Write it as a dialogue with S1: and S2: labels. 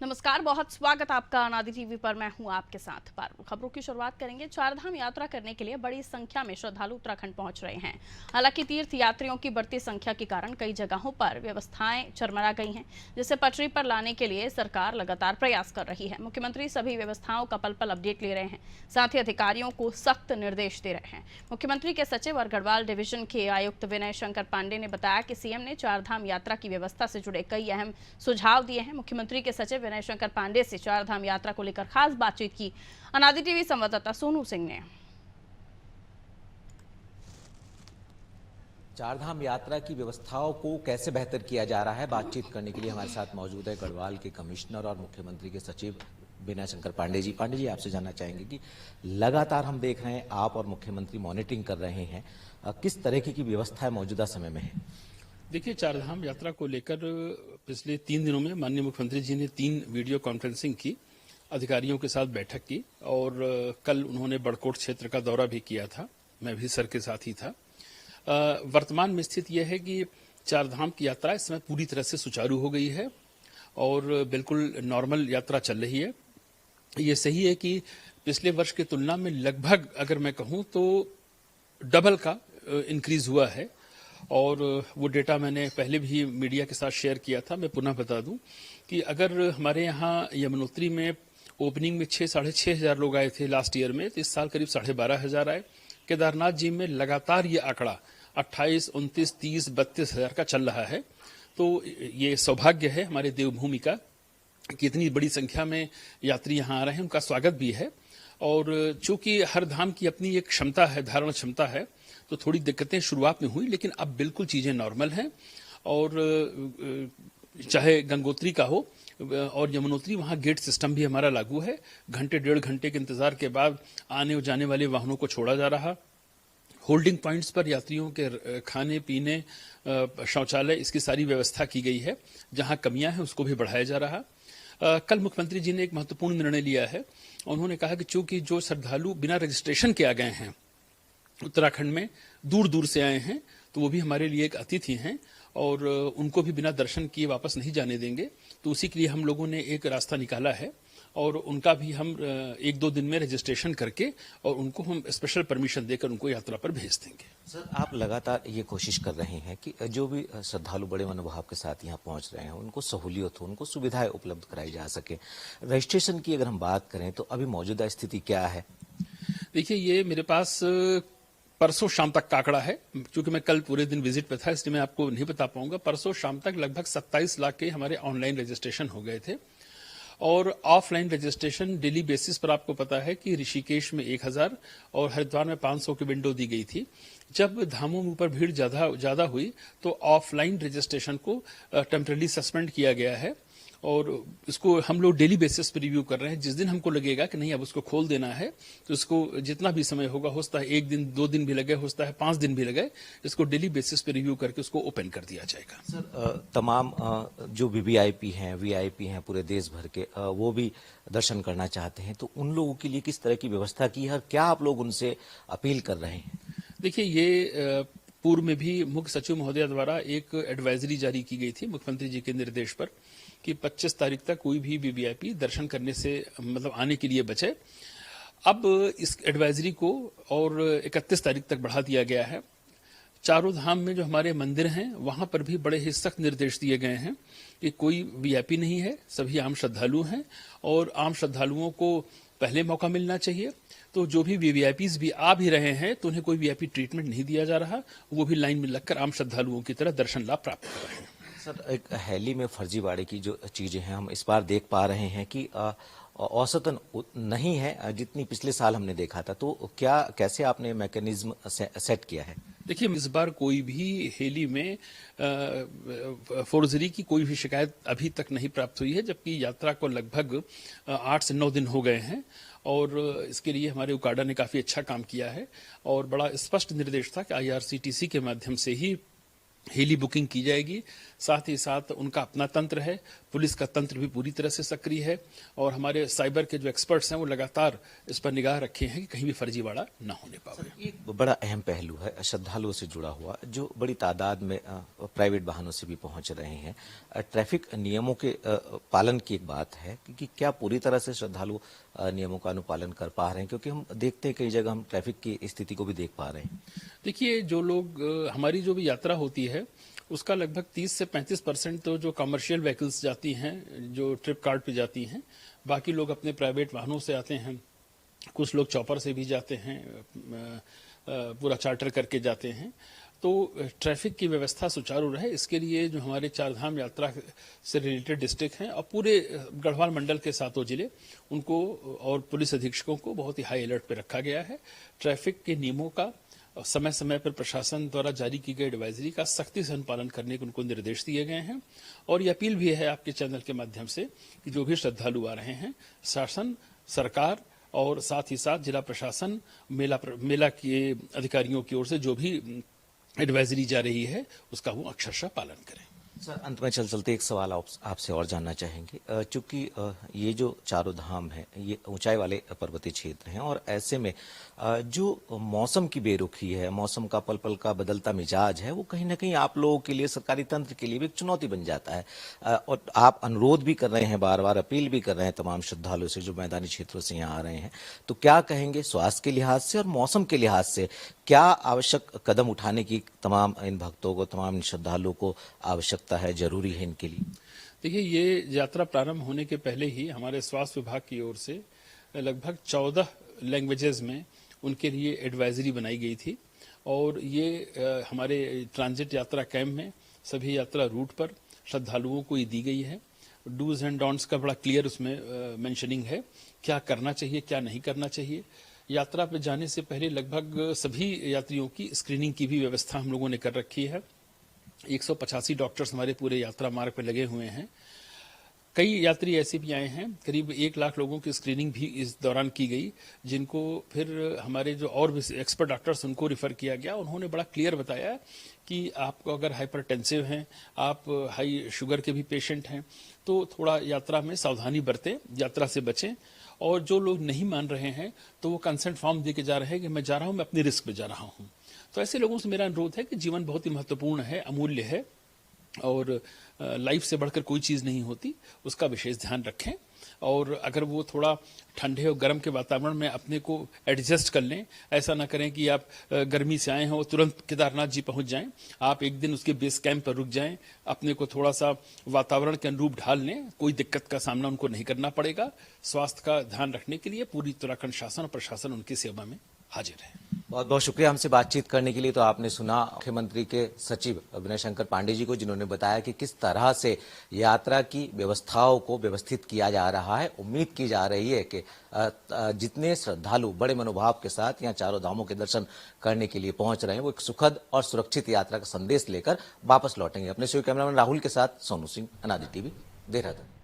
S1: नमस्कार, बहुत स्वागत आपका अनादि टीवी पर। मैं हूं आपके साथ पारुल। खबरों की शुरुआत करेंगे। चारधाम यात्रा करने के लिए बड़ी संख्या में श्रद्धालु उत्तराखंड पहुंच रहे हैं। हालांकि तीर्थ यात्रियों की बढ़ती संख्या के कारण कई जगहों पर व्यवस्थाएं चरमरा गई हैं, जिसे पटरी पर लाने के लिए सरकार लगातार प्रयास कर रही है। मुख्यमंत्री सभी व्यवस्थाओं का पल पल अपडेट ले रहे हैं, साथ ही अधिकारियों को सख्त निर्देश दे रहे हैं। मुख्यमंत्री के सचिव और गढ़वाल डिवीजन के आयुक्त विनय शंकर पांडे ने बताया कि सीएम ने चारधाम यात्रा की व्यवस्था से जुड़े कई अहम सुझाव दिए हैं। मुख्यमंत्री के सचिव विनय शंकर पांडे से चारधाम यात्रा को लेकर खास बातचीत की अनादि टीवी संवाददाता सोनू सिंह ने।
S2: चारधाम यात्रा की व्यवस्थाओं को कैसे बेहतर किया जा रहा है, बातचीत करने के लिए हमारे साथ मौजूद है गढ़वाल के कमिश्नर और मुख्यमंत्री के सचिव विनय शंकर पांडे जी। पांडे जी, आपसे जानना चाहेंगे कि लगातार हम देख रहे हैं आप और मुख्यमंत्री मॉनिटरिंग कर रहे हैं, किस तरह की व्यवस्था मौजूदा समय में है?
S3: देखिए, चारधाम यात्रा को लेकर पिछले 3 दिनों में माननीय मुख्यमंत्री जी ने 3 वीडियो कॉन्फ्रेंसिंग की, अधिकारियों के साथ बैठक की और कल उन्होंने बड़कोट क्षेत्र का दौरा भी किया था। मैं भी सर के साथ ही था। वर्तमान में स्थिति यह है कि चारधाम की यात्रा इस समय पूरी तरह से सुचारू हो गई है और बिल्कुल नॉर्मल यात्रा चल रही है। ये सही है कि पिछले वर्ष की तुलना में लगभग अगर मैं कहूँ तो डबल का इंक्रीज हुआ है और वो डेटा मैंने पहले भी मीडिया के साथ शेयर किया था। मैं पुनः बता दूं कि अगर हमारे यहाँ यमुनोत्री में ओपनिंग में 6-6.5 हजार लोग आए थे लास्ट ईयर में, तो इस साल करीब 12.5 हजार आए। केदारनाथ जी में लगातार ये आंकड़ा 28, 29, 30, 32 हजार का चल रहा है। तो ये सौभाग्य है हमारे देवभूमि का कि इतनी बड़ी संख्या में यात्री यहाँ आ रहे हैं, उनका स्वागत भी है। और चूंकि हर धाम की अपनी एक क्षमता है, धारण क्षमता है, तो थोड़ी दिक्कतें शुरुआत में हुई, लेकिन अब बिल्कुल चीजें नॉर्मल हैं। और चाहे गंगोत्री का हो और यमुनोत्री, वहां गेट सिस्टम भी हमारा लागू है। घंटे 1.5 घंटे के इंतजार के बाद आने और जाने वाले वाहनों को छोड़ा जा रहा। होल्डिंग पॉइंट्स पर यात्रियों के खाने पीने, शौचालय, इसकी सारी व्यवस्था की गई है। जहां कमियां हैं उसको भी बढ़ाया जा रहा। कल मुख्यमंत्री जी ने एक महत्वपूर्ण निर्णय लिया है। उन्होंने कहा कि चूंकि जो श्रद्धालु बिना रजिस्ट्रेशन के आ गए हैं, उत्तराखंड में दूर दूर से आए हैं, तो वो भी हमारे लिए एक अतिथि हैं और उनको भी बिना दर्शन किए वापस नहीं जाने देंगे। तो उसी के लिए हम लोगों ने एक रास्ता निकाला है और उनका भी हम 1-2 दिन में रजिस्ट्रेशन करके और उनको हम स्पेशल परमिशन देकर उनको यात्रा पर भेज देंगे।
S2: सर, आप लगातार ये कोशिश कर रहे हैं कि जो भी श्रद्धालु बड़े मनोभाव के साथ यहाँ पहुँच रहे हैं उनको सहूलियत हो, उनको सुविधाएं उपलब्ध कराई जा सके। रजिस्ट्रेशन की अगर हम बात करें तो अभी मौजूदा स्थिति क्या है?
S3: देखिए, ये मेरे पास परसों शाम तक का आंकड़ा है। क्योंकि मैं कल पूरे दिन विजिट पे था, इसलिए मैं आपको नहीं बता पाऊंगा। परसों शाम तक लगभग 27 लाख के हमारे ऑनलाइन रजिस्ट्रेशन हो गए थे और ऑफलाइन रजिस्ट्रेशन डेली बेसिस पर आपको पता है कि ऋषिकेश में 1000 और हरिद्वार में 500 की विंडो दी गई थी। जब धामों में ऊपर भीड़ ज्यादा हुई तो ऑफलाइन रजिस्ट्रेशन को टेम्पररी सस्पेंड किया गया है और इसको हम लोग डेली बेसिस पर रिव्यू कर रहे हैं। जिस दिन हमको लगेगा कि नहीं अब उसको खोल देना है, तो इसको जितना भी समय होगा, हो सकता है 1 दिन 2 दिन भी लगे, हो सकता है 5 दिन भी लगे, इसको डेली बेसिस पर रिव्यू करके उसको ओपन कर दिया जाएगा।
S2: सर, तमाम जो भी वीआईपी हैं पूरे देश भर के, वो भी दर्शन करना चाहते हैं, तो उन लोगों के लिए किस तरह की व्यवस्था की है, क्या आप लोग उनसे अपील कर रहे हैं?
S3: देखिए, ये पूर्व में भी मुख्य सचिव महोदय द्वारा एक एडवाइजरी जारी की गई थी मुख्यमंत्री जी के निर्देश पर कि 25 तारीख तक कोई भी वीवीआईपी दर्शन करने से मतलब आने के लिए बचे। अब इस एडवाइजरी को और 31 तारीख तक बढ़ा दिया गया है। चारों धाम में जो हमारे मंदिर हैं वहां पर भी बड़े ही सख्त निर्देश दिए गए हैं कि कोई वीआईपी नहीं है, सभी आम श्रद्धालु हैं और आम श्रद्धालुओं को पहले मौका मिलना चाहिए। तो जो भी वीवीआईपीज भी आ भी रहे हैं तो उन्हें कोई वीआईपी ट्रीटमेंट नहीं दिया जा रहा, वो भी लाइन में लगकर आम श्रद्धालुओं की तरह दर्शन लाभ प्राप्त कर रहे हैं।
S2: सर, एक हैली में फर्जीवाड़े की जो चीजें हैं हम इस बार देख पा रहे हैं कि औसतन नहीं है जितनी पिछले साल हमने देखा था, तो क्या कैसे आपने मैकेनिज्म सेट किया है?
S3: देखिए, इस बार कोई भी हेली में फोर्जरी की कोई भी शिकायत अभी तक नहीं प्राप्त हुई है, जबकि यात्रा को लगभग 8 से 9 दिन हो गए हैं और इसके लिए हमारे उकाडा ने काफी अच्छा काम किया है और बड़ा स्पष्ट निर्देश था कि आईआरसीटीसी के माध्यम से ही हेली बुकिंग की जाएगी। साथ ही साथ उनका अपना तंत्र है, पुलिस का तंत्र भी पूरी तरह से सक्रिय है और हमारे साइबर के जो एक्सपर्ट्स हैं वो लगातार इस पर निगाह रखे हैं कि कहीं भी फर्जीवाड़ा ना होने पावे।
S2: एक बड़ा अहम पहलू है श्रद्धालुओं से जुड़ा हुआ, जो बड़ी तादाद में प्राइवेट वाहनों से भी पहुंच रहे हैं। ट्रैफिक नियमों के पालन की एक बात है कि क्या पूरी तरह से श्रद्धालु नियमों का अनुपालन कर पा रहे हैं, क्योंकि हम देखते हैं कई जगह हम ट्रैफिक की स्थिति को भी देख पा रहे हैं।
S3: देखिए, जो लोग हमारी जो भी यात्रा होती है उसका लगभग 30 से 35% तो जो कमर्शियल व्हीकल्स जाती हैं, जो ट्रिप कार्ड पे जाती हैं, बाकी लोग अपने प्राइवेट वाहनों से आते हैं, कुछ लोग चॉपर से भी जाते हैं, पूरा चार्टर करके जाते हैं। तो ट्रैफिक की व्यवस्था सुचारू रहे, इसके लिए जो हमारे चारधाम यात्रा से रिलेटेड डिस्ट्रिक्ट हैं और पूरे गढ़वाल मंडल के 7 जिले, उनको और पुलिस अधीक्षकों को बहुत ही हाई अलर्ट पे रखा गया है। ट्रैफिक के नियमों का समय समय पर प्रशासन द्वारा जारी की गई एडवाइजरी का सख्ती से अनुपालन करने के उनको निर्देश दिए गए हैं। और ये अपील भी है आपके चैनल के माध्यम से कि जो भी श्रद्धालु आ रहे हैं, शासन, सरकार और साथ ही साथ जिला प्रशासन, मेला के अधिकारियों की ओर से जो भी एडवाइजरी जा रही है उसका वो अक्षरशः पालन करें।
S2: सर, अंत में चलते एक सवाल आपसे और जानना चाहेंगे। चूंकि ये जो चारों धाम है ये ऊंचाई वाले पर्वतीय क्षेत्र हैं और ऐसे में जो मौसम की बेरुखी है, मौसम का पल पल का बदलता मिजाज है, वो कहीं ना कहीं आप लोगों के लिए, सरकारी तंत्र के लिए भी एक चुनौती बन जाता है। और आप अनुरोध भी कर रहे हैं, बार बार अपील भी कर रहे हैं तमाम श्रद्धालुओं से जो मैदानी क्षेत्रों से यहाँ आ रहे हैं, तो क्या कहेंगे स्वास्थ्य के लिहाज से और मौसम के लिहाज से क्या आवश्यक कदम उठाने की तमाम इन भक्तों को, तमाम श्रद्धालुओं को आवश्यकता है, जरूरी है इनके लिए?
S3: देखिए, ये यात्रा प्रारंभ होने के पहले ही हमारे स्वास्थ्य विभाग की ओर से लगभग 14 लैंग्वेजेस में उनके लिए एडवाइजरी बनाई गई थी और ये हमारे ट्रांजिट यात्रा कैंप में सभी यात्रा रूट पर श्रद्धालुओं को ये दी गई है। डूज एंड डोंट्स का बड़ा क्लियर उसमें मेंशनिंग है, क्या करना चाहिए, क्या नहीं करना चाहिए। यात्रा पे जाने से पहले लगभग सभी यात्रियों की स्क्रीनिंग की भी व्यवस्था हम लोगों ने कर रखी है। 185 डॉक्टर्स हमारे पूरे यात्रा मार्ग पर लगे हुए हैं। कई यात्री ऐसे भी आए हैं, करीब 1 लाख लोगों की स्क्रीनिंग भी इस दौरान की गई, जिनको फिर हमारे जो और भी एक्सपर्ट डॉक्टर्स उनको रिफर किया गया। उन्होंने बड़ा क्लियर बताया कि आपको अगर हाइपरटेंसिव हैं, आप हाई शुगर के भी पेशेंट हैं, तो थोड़ा यात्रा में सावधानी बरतें, यात्रा से बचें। और जो लोग नहीं मान रहे हैं तो वो कंसेंट फॉर्म दे के जा रहे हैं कि मैं जा रहा हूं, मैं अपनी रिस्क पे जा रहा हूं। तो ऐसे लोगों से मेरा अनुरोध है कि जीवन बहुत ही महत्वपूर्ण है, अमूल्य है और लाइफ से बढ़कर कोई चीज नहीं होती, उसका विशेष ध्यान रखें। और अगर वो थोड़ा ठंडे और गर्म के वातावरण में अपने को एडजस्ट कर लें, ऐसा ना करें कि आप गर्मी से आए हैं और तुरंत केदारनाथ जी पहुंच जाएं। आप एक दिन उसके बेस कैंप पर रुक जाएं, अपने को थोड़ा सा वातावरण के अनुरूप ढाल लें, कोई दिक्कत का सामना उनको नहीं करना पड़ेगा। स्वास्थ्य का ध्यान रखने के लिए पूरी उत्तराखंड शासन और प्रशासन उनकी सेवा में हाजिर है।
S2: बहुत बहुत शुक्रिया हमसे बातचीत करने के लिए। तो आपने सुना मुख्यमंत्री के सचिव विनय शंकर पांडे जी को, जिन्होंने बताया कि किस तरह से यात्रा की व्यवस्थाओं को व्यवस्थित किया जा रहा है। उम्मीद की जा रही है कि जितने श्रद्धालु बड़े मनोभाव के साथ यहाँ चारों धामों के दर्शन करने के लिए पहुंच रहे हैं, वो एक सुखद और सुरक्षित यात्रा का संदेश लेकर वापस लौटेंगे। अपने सहयोगी कैमरामैन राहुल के साथ सोनू सिंह, अनादि टीवी, देहरादून।